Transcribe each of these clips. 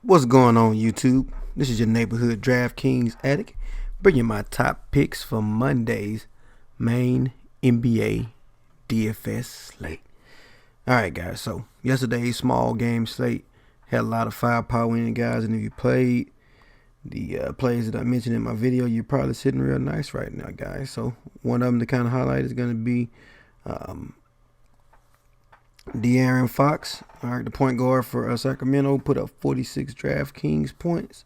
What's going on, YouTube? This is your neighborhood DraftKings addict, bringing my top picks for Monday's main NBA DFS slate. All right, guys. So yesterday's small game slate had a lot of firepower in it, guys. And if you played the plays that I mentioned in my video, you're probably sitting real nice right now, guys. So one of them to kind of highlight is going to be De'Aaron Fox, all right, the point guard for Sacramento, put up 46 DraftKings points.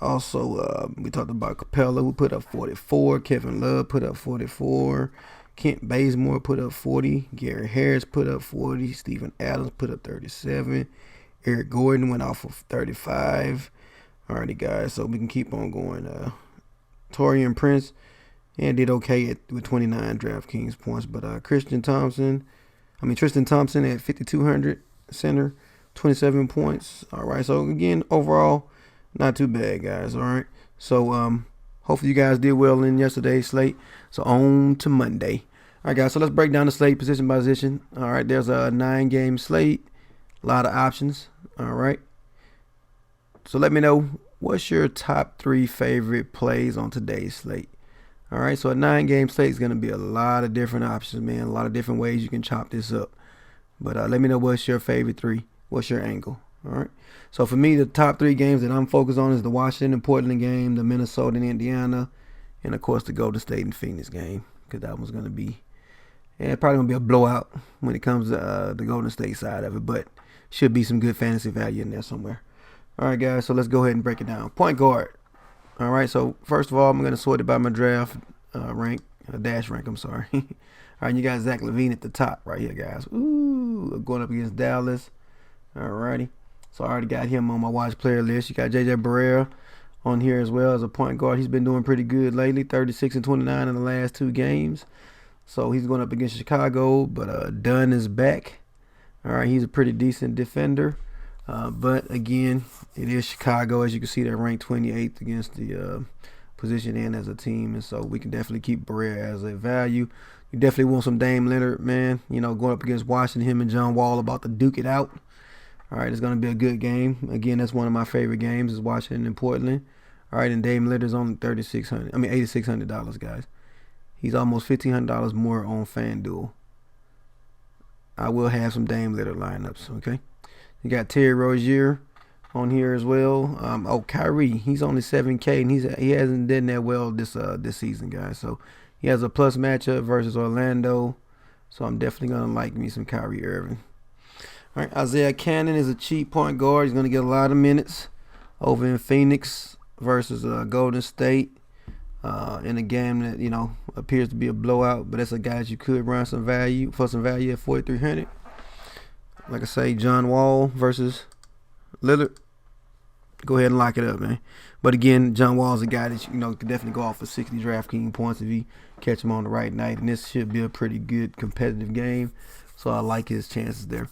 Also, we talked about Capella, who put up 44. Kevin Love put up 44. Kent Bazemore put up 40. Gary Harris put up 40. Steven Adams put up 37. Eric Gordon went off of 35. Alrighty, guys, so we can keep on going. Torian Prince did okay with 29 DraftKings points, but Tristan Thompson at 5,200 center, 27 points. All right, so again, overall, not too bad, guys. All right, so hopefully you guys did well in yesterday's slate. So on to Monday. All right, guys, so let's break down the slate position by position. All right, there's a 9-game slate, a lot of options. All right, so let me know what's your top 3 favorite plays on today's slate. All right, so a 9-game slate is going to be a lot of different options, man. A lot of different ways you can chop this up. But let me know what's your favorite 3. What's your angle? All right. So for me, the top 3 games that I'm focused on is the Washington and Portland game, the Minnesota and Indiana, and of course the Golden State and Phoenix game, because that one's going to be, probably going to be a blowout when it comes to the Golden State side of it, but should be some good fantasy value in there somewhere. All right, guys. So let's go ahead and break it down. Point guard. All right, so first of all, I'm going to sort it by my draft dash rank, I'm sorry. All right, you got Zach LaVine at the top right here, guys. Ooh, going up against Dallas. All righty. So I already got him on my watch player list. You got J.J. Barea on here as well as a point guard. He's been doing pretty good lately, 36 and 29 in the last 2 games. So he's going up against Chicago, but Dunn is back. All right, he's a pretty decent defender. But again, it is Chicago. As you can see, they're ranked 28th against the position and as a team. And so we can definitely keep Barea as a value. You definitely want some Dame Leonard, man. You know, going up against Washington, him and John Wall about to duke it out. All right, it's going to be a good game. Again, that's one of my favorite games is Washington and Portland. All right, and Dame Leonard's only $8,600, guys. He's almost $1,500 more on FanDuel. I will have some Dame Leonard lineups, okay? You got Terry Rozier on here as well. Kyrie, he's only 7K, and he hasn't done that well this season, guys. So he has a plus matchup versus Orlando. So I'm definitely gonna like me some Kyrie Irving. All right, Isaiah Cannon is a cheap point guard. He's gonna get a lot of minutes over in Phoenix versus Golden State in a game that appears to be a blowout. But that's a guy that you could run some value at 4,300. Like I say, John Wall versus Lillard. Go ahead and lock it up, man. But again, John Wall's a guy that could definitely go off for 60 DraftKings points if you catch him on the right night. And this should be a pretty good competitive game. So I like his chances there.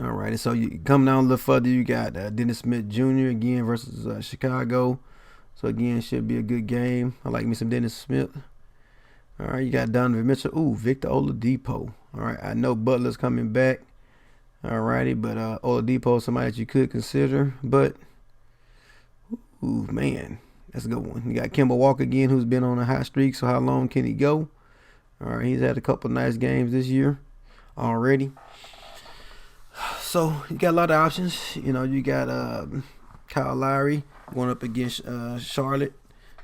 All right, and so you come down a little further, you got Dennis Smith Jr. again versus Chicago. So again, should be a good game. I like me some Dennis Smith. All right, you got Donovan Mitchell. Ooh, Victor Oladipo. All right, I know Butler's coming back. Alrighty, but Oladipo is somebody that you could consider. But, ooh, man, that's a good one. You got Kemba Walker again, who's been on a hot streak. So how long can he go? All right, he's had a couple nice games this year already. So you got a lot of options. You got Kyle Lowry going up against Charlotte.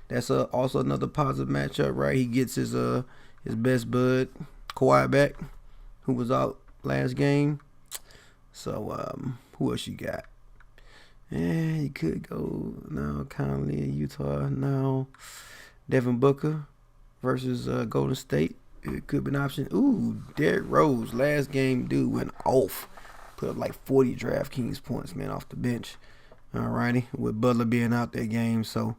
That's also another positive matchup, right? He gets his best bud, Kawhi, back, who was out last game. So, who else you got? You could go now. Conley in Utah now. Devin Booker versus Golden State. It could be an option. Ooh, Derrick Rose. Last game, dude went off. Put up like 40 DraftKings points, man, off the bench. Alrighty, with Butler being out that game. So,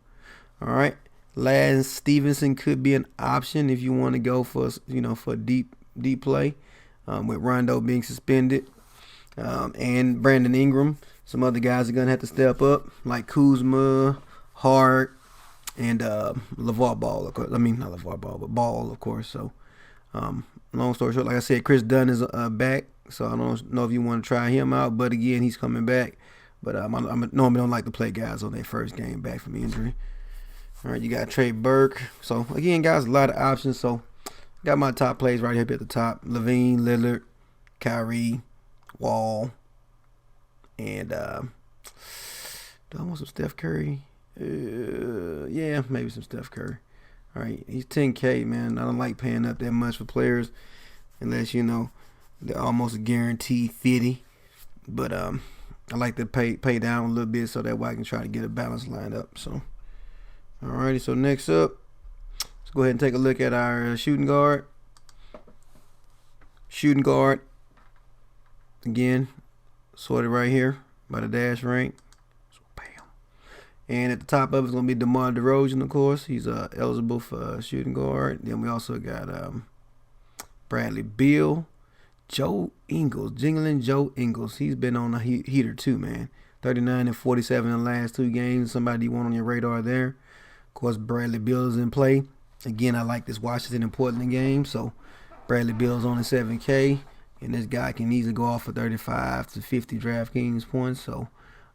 all right. Lance Stevenson could be an option if you want to go for for deep play. With Rondo being suspended. And Brandon Ingram. Some other guys are going to have to step up, like Kuzma, Hart, and LeVar Ball, of course. I mean, not LeVar Ball, but Ball, of course. So, long story short, like I said, Chris Dunn is back. So, I don't know if you want to try him out. But, again, he's coming back. But I normally don't like to play guys on their first game back from injury. All right, you got Trey Burke. So, again, guys, a lot of options. So, got my top plays right here at the top. Levine, Lillard, Kyrie, Wall, and do I want some Steph Curry? Yeah, maybe some Steph Curry. All right, he's 10K, man. I don't like paying up that much for players unless, you know, they're almost a guaranteed 50. But I like to pay down a little bit so that way I can try to get a balance lined up. So, alrighty, so next up, let's go ahead and take a look at our shooting guard. Shooting guard, again, sorted right here by the dash rank. So, bam. And at the top of it is going to be DeMar DeRozan, of course. He's eligible for shooting guard. Then we also got Bradley Beal. Joe Ingles, Jingling Joe Ingles. He's been on a heater too, man. 39 and 47 in the last 2 games. Somebody you want on your radar there. Of course, Bradley Beal is in play. Again, I like this Washington and Portland game. So, Bradley Beal's on the 7K. And this guy can easily go off for 35 to 50 DraftKings points. So,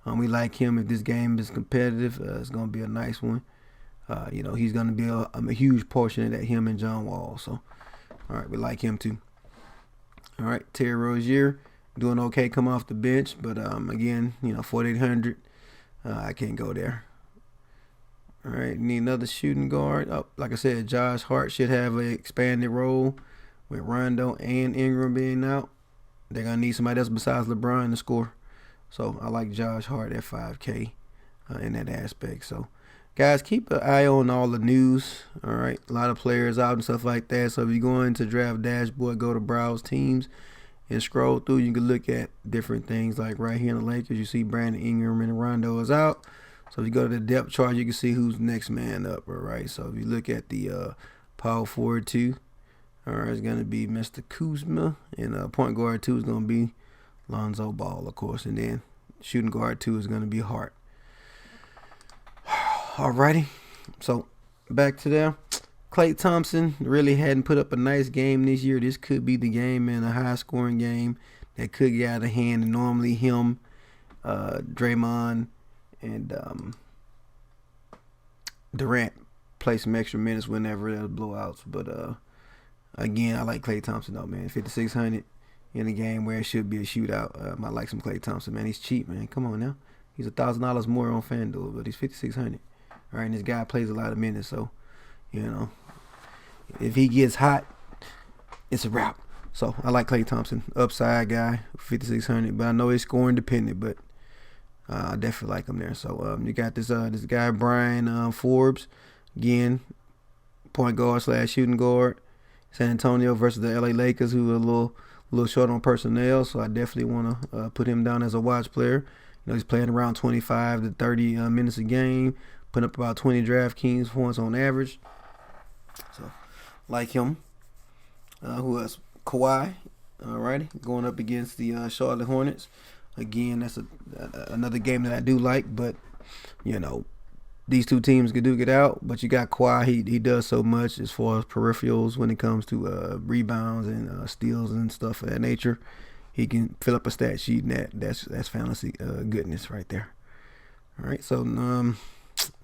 we like him. If this game is competitive, it's going to be a nice one. You know, he's going to be a huge portion of that, him and John Wall. So, all right, we like him too. All right, Terry Rozier doing okay, come off the bench, but again, you know, 4,800, I can't go there. All right, need another shooting guard. Oh, like I said, Josh Hart should have an expanded role with Rondo and Ingram being out. They're gonna need somebody else besides LeBron to score. So I like Josh Hart at 5K in that aspect. So, guys, keep an eye on all the news. All right, a lot of players out and stuff like that. So if you go into Draft Dashboard, go to Browse Teams and scroll through. You can look at different things like right here in the Lakers. You see Brandon Ingram and Rondo is out. So if you go to the depth chart, you can see who's next man up. All right. So if you look at the power forward 2, all right, it's gonna be Mr. Kuzma, and point guard 2 is gonna be Lonzo Ball, of course, and then shooting guard 2 is gonna be Hart. Alrighty, so back to there. Klay Thompson really hadn't put up a nice game this year. This could be the game, in a high-scoring game that could get out of hand. And normally him, Draymond, and Durant play some extra minutes whenever there's blowouts. But again, I like Klay Thompson though, man. 5,600 in a game where it should be a shootout. I like some Klay Thompson, man. He's cheap, man. Come on now. He's $1,000 more on FanDuel, but he's 5,600. All right, and this guy plays a lot of minutes, so, you know, if he gets hot, it's a wrap. So I like Klay Thompson, upside guy, 5,600, but I know he's scoring dependent, but I definitely like him there. So you got this guy Brian Forbes, again, point guard / shooting guard, San Antonio versus the LA Lakers, who are a little short on personnel, so I definitely want to put him down as a watch player. You know, he's playing around 25 to 30 minutes a game, putting up about 20 DraftKings points on average. So, like him. Who else? Kawhi. Alrighty, going up against the Charlotte Hornets. Again, that's another game that I do like, but, you know, these two teams could duke it out. But you got Kawhi. He does so much as far as peripherals when it comes to rebounds and steals and stuff of that nature. He can fill up a stat sheet, and that's fantasy goodness right there. All right, so man,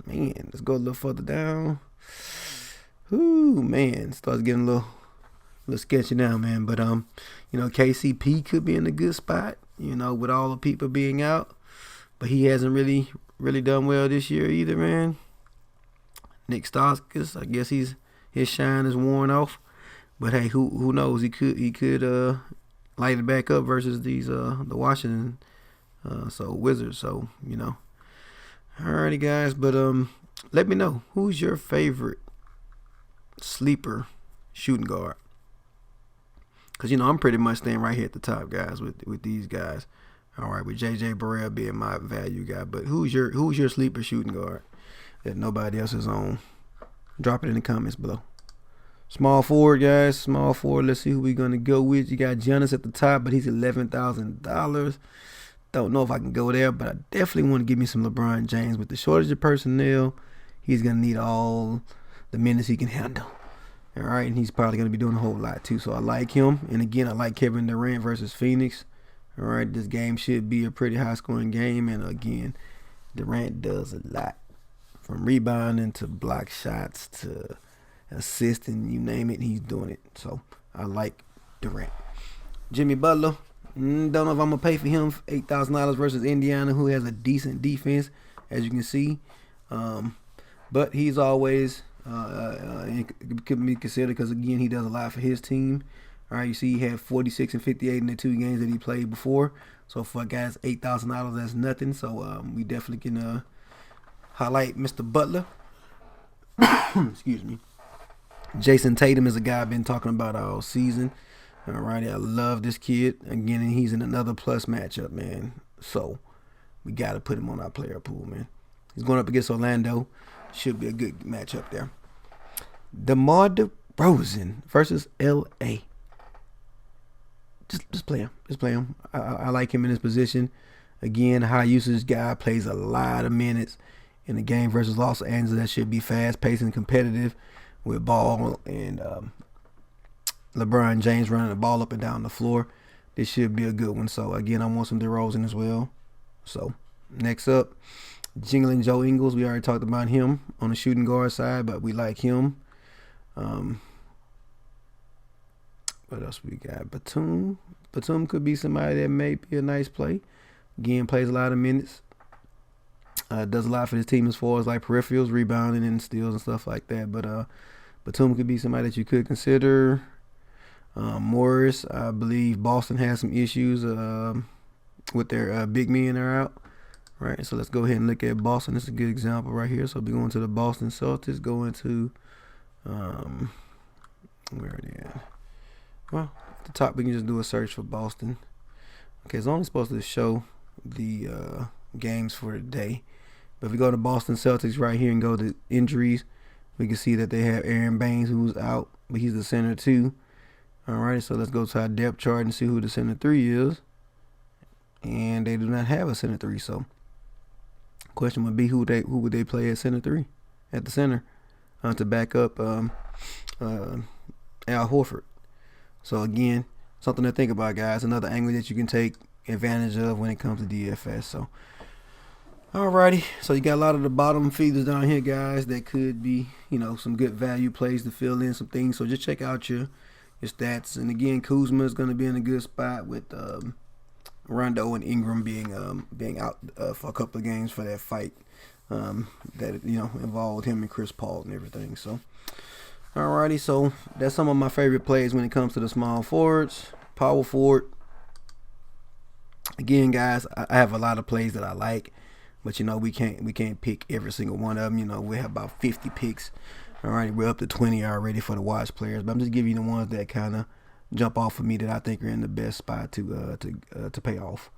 let's go a little further down. Ooh, man, starts getting a little sketchy now, man. But you know, KCP could be in a good spot, you know, with all the people being out. But he hasn't really done well this year either, man. Nick Stauskas, I guess his shine is worn off. But hey, who knows? He could light it back up versus these the Washington Wizards. So, you know. Alrighty, guys, but let me know, who's your favorite sleeper shooting guard? Because, you know, I'm pretty much staying right here at the top, guys, with these guys. All right, with J.J. Barrera being my value guy. But who's your sleeper shooting guard that nobody else is on? Drop it in the comments below. Small forward, guys. Small forward. Let's see who we're going to go with. You got Giannis at the top, but he's $11,000. Don't know if I can go there, but I definitely want to give me some LeBron James. With the shortage of personnel, he's going to need all the minutes he can handle. All right, and he's probably going to be doing a whole lot too. So I like him. And again, I like Kevin Durant versus Phoenix. All right, this game should be a pretty high-scoring game, and again, Durant does a lot, from rebounding to block shots to assisting, you name it, he's doing it. So I like Durant. Jimmy Butler, don't know if I'm gonna pay for him $8,000 versus Indiana, who has a decent defense, as you can see. But he's always could be considered because again he does a lot for his team. All right, you see he had 46 and 58 in the 2 games that he played before. So for a guy that's $8,000, that's nothing. So we definitely can highlight Mr. Butler. Excuse me. Jason Tatum is a guy I've been talking about all season. All right, I love this kid. Again, and he's in another plus matchup, man. So we got to put him on our player pool, man. He's going up against Orlando. Should be a good matchup there. DeMar DeRozan versus LA. Just play him. Just play him. I like him in his position. Again, high usage guy, plays a lot of minutes in the game versus Los Angeles. That should be fast paced and competitive with Ball and LeBron James running the ball up and down the floor. This should be a good one. So again, I want some DeRozan as well. So next up, Jingling Joe Ingles. We already talked about him on the shooting guard side, but we like him. What else we got? Batum. Batum could be somebody that may be a nice play. Again, plays a lot of minutes. Does a lot for his team as far as like peripherals, rebounding and steals and stuff like that. But Batum could be somebody that you could consider. Morris, I believe Boston has some issues with their big men that are out. Right, so let's go ahead and look at Boston. This is a good example right here. So we're going to the Boston Celtics, going to where are they at? Well, at the top we can just do a search for Boston. Okay, it's only supposed to show the games for the day. But if we go to Boston Celtics right here and go to injuries, we can see that they have Aaron Baines, who's out, but he's the center too. All right, so let's go to our depth chart and see who the center 3 is. And they do not have a center 3, so question would be who would they play at center 3 at the center to back up Al Horford. So again, something to think about, guys. Another angle that you can take advantage of when it comes to DFS. So alrighty, so you got a lot of the bottom feeders down here, guys, that could be, some good value plays to fill in some things. So just check out your stats. And again, Kuzma is going to be in a good spot with Rondo and Ingram being out for a couple of games for that fight that involved him and Chris Paul and everything. So alrighty, so that's some of my favorite plays when it comes to the small forwards, power forward. Again, guys, I have a lot of plays that I like, but we can't pick every single one of them. We have about 50 picks. Alrighty, we're up to 20 already for the watch players, but I'm just giving you the ones that kind of jump off of me that I think are in the best spot to pay off.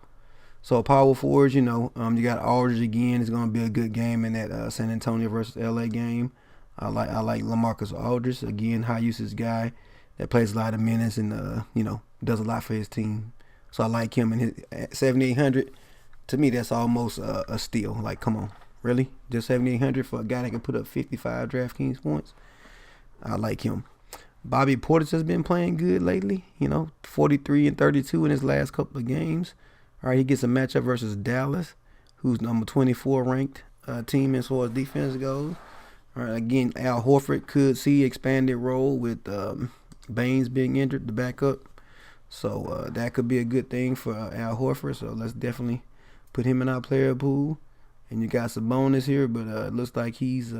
So power forwards, you got Aldridge again. It's going to be a good game in that San Antonio versus LA game. I like LaMarcus Aldridge, again, high usage guy that plays a lot of minutes and does a lot for his team. So I like him, and his 7,800. To me, that's almost a steal. Like, come on, really? Just 7,800 for a guy that can put up 55 DraftKings points? I like him. Bobby Portis has been playing good lately. 43 and 32 in his last couple of games. All right, he gets a matchup versus Dallas, who's number 24 ranked team as far as defense goes. All right, again, Al Horford could see expanded role with Baines being injured to back up. So that could be a good thing for Al Horford. So let's definitely put him in our player pool. And you got some bonus here, but it looks like he's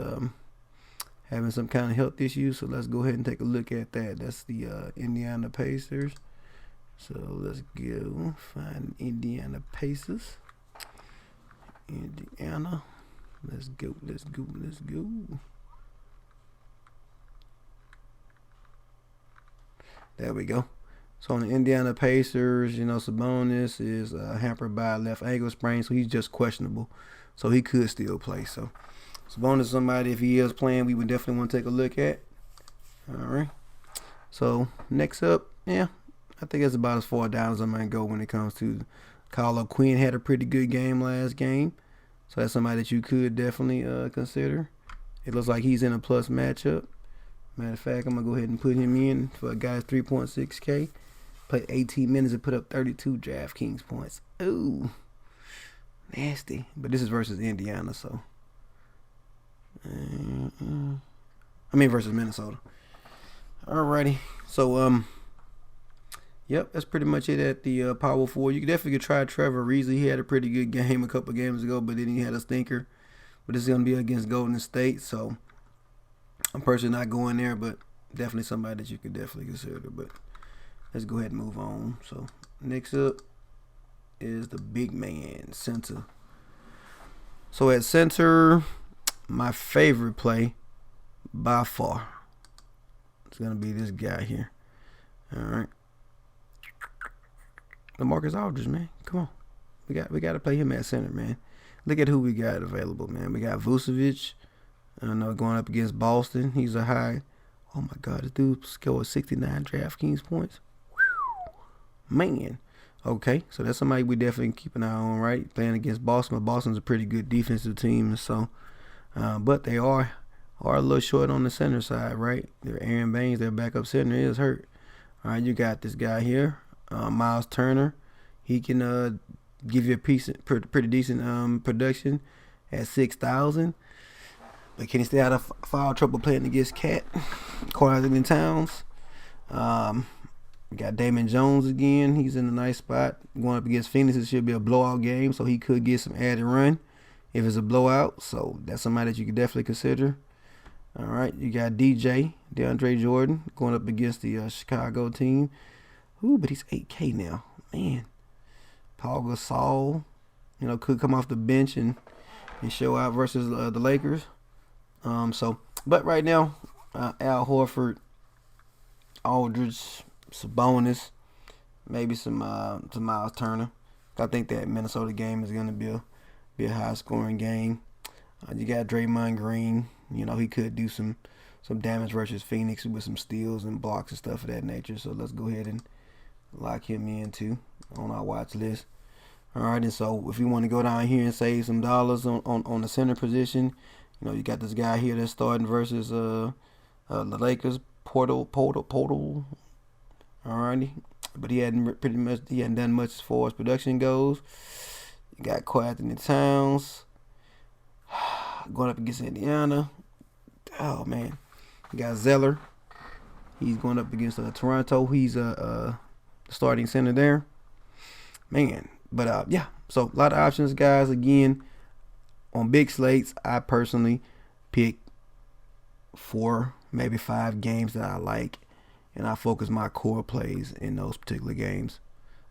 having some kind of health issues. So let's go ahead and take a look at that. That's the Indiana Pacers. So let's go find Indiana Pacers. Indiana. Let's go. There we go. So on the Indiana Pacers, Sabonis is hampered by a left ankle sprain, so he's just questionable. So he could still play. So Sabonis is somebody, if he is playing, we would definitely want to take a look at. All right. So next up, I think that's about as far down as I'm going to go when it comes to Kyle Quinn. Had a pretty good game last game. So that's somebody that you could definitely consider. It looks like he's in a plus matchup. Matter of fact, I'm going to go ahead and put him in for a guy's 3.6K. Played 18 minutes and put up 32 DraftKings points. Ooh, nasty. But this is versus Indiana, so. Versus Minnesota. Alrighty. So, yep, that's pretty much it at the Power 4. You definitely could try Trevor Reesley. He had a pretty good game a couple games ago, but then he had a stinker. But this is going to be against Golden State, so I'm personally not going there, but definitely somebody that you could definitely consider. But let's go ahead and move on. So next up is the big man, center. So at center, my favorite play by far, it's going to be this guy here. All right. LaMarcus Aldridge, man. Come on. We got to play him at center, man. Look at who we got available, man. We got Vucevic. I know going up against Boston. He's a high. Oh my God, this dude scored 69 DraftKings points. Whew. Man. Okay, so that's somebody we definitely keep an eye on, right? Playing against Boston. But Boston's a pretty good defensive team, so but they are a little short on the center side, right? Their Aaron Baines, their backup center, is hurt. All right, you got this guy here, Miles Turner. He can give you a pretty decent production at 6,000. But can he stay out of foul trouble playing against Carlton Towns? We got Damon Jones again. He's in a nice spot. Going up against Phoenix, it should be a blowout game, so he could get some added run if it's a blowout. So that's somebody that you could definitely consider. All right, you got DeAndre Jordan, going up against the Chicago team. Ooh, but he's 8K now. Man. Paul Gasol, could come off the bench and show out versus the Lakers. But right now, Al Horford, Aldridge, Sabonis, maybe some Miles Turner. I think that Minnesota game is going to be a high scoring game. You got Draymond Green. He could do some damage versus Phoenix with some steals and blocks and stuff of that nature. So let's go ahead and lock him in too on our watch list. All right, and so if you want to go down here and save some dollars on the center position, you got this guy here that's starting versus the Lakers, Portal. All righty, but he hadn't done much as far as production goes. You got Carlton Towns going up against Indiana. Oh man, you got Zeller. He's going up against Toronto. He's a starting center there. Man, but yeah, so a lot of options, guys. Again, on big slates, I personally pick 4, maybe 5 games that I like, and I focus my core plays in those particular games.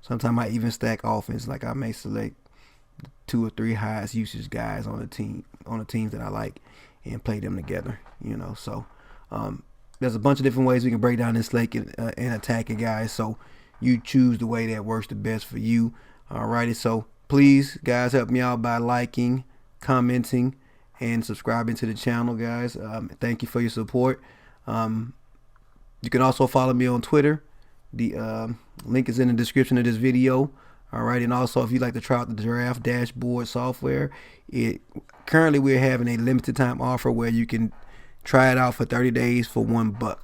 Sometimes I even stack offense, like I may select 2 or 3 highest usage guys on the teams that I like, and play them together. So there's a bunch of different ways we can break down this slate and attack it, guys. So you choose the way that works the best for you. Alrighty, so please, guys, help me out by liking, commenting, and subscribing to the channel, guys. Thank you for your support. You can also follow me on Twitter. The link is in the description of this video. Alright, and also if you'd like to try out the Draft Dashboard software, currently we're having a limited time offer where you can try it out for 30 days for $1.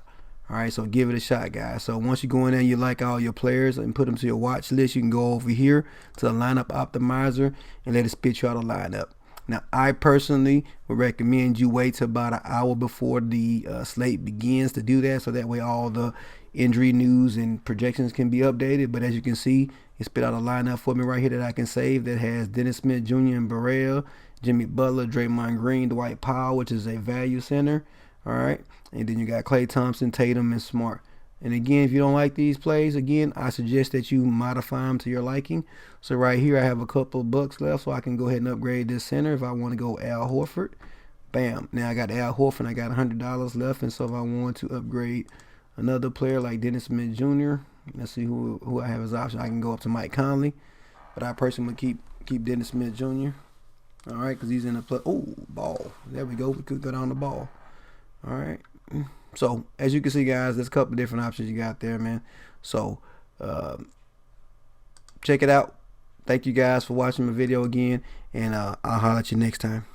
Alright, so give it a shot, guys. So once you go in there and you like all your players and put them to your watch list, you can go over here to the lineup optimizer and let it spit you out a lineup. Now, I personally would recommend you wait till about an hour before the slate begins to do that, so that way all the injury news and projections can be updated. But as you can see, it spit out a lineup for me right here that I can save that has Dennis Smith Jr. and Barrera, Jimmy Butler, Draymond Green, Dwight Powell, which is a value center. All right, and then you got Klay Thompson, Tatum, and Smart. And again, if you don't like these plays, again, I suggest that you modify them to your liking. So right here, I have a couple of bucks left, so I can go ahead and upgrade this center if I want to go Al Horford. Bam. Now I got Al Horford, I got $100 left, and so if I want to upgrade another player like Dennis Smith Jr., let's see who I have as option. I can go up to Mike Conley, but I personally would keep Dennis Smith Jr. All right, because he's in a play. Oh, ball. There we go. We could go down the ball. All right. So as you can see, guys, there's a couple of different options you got there, man. So check it out. Thank you guys for watching my video again, and I'll holler at you next time.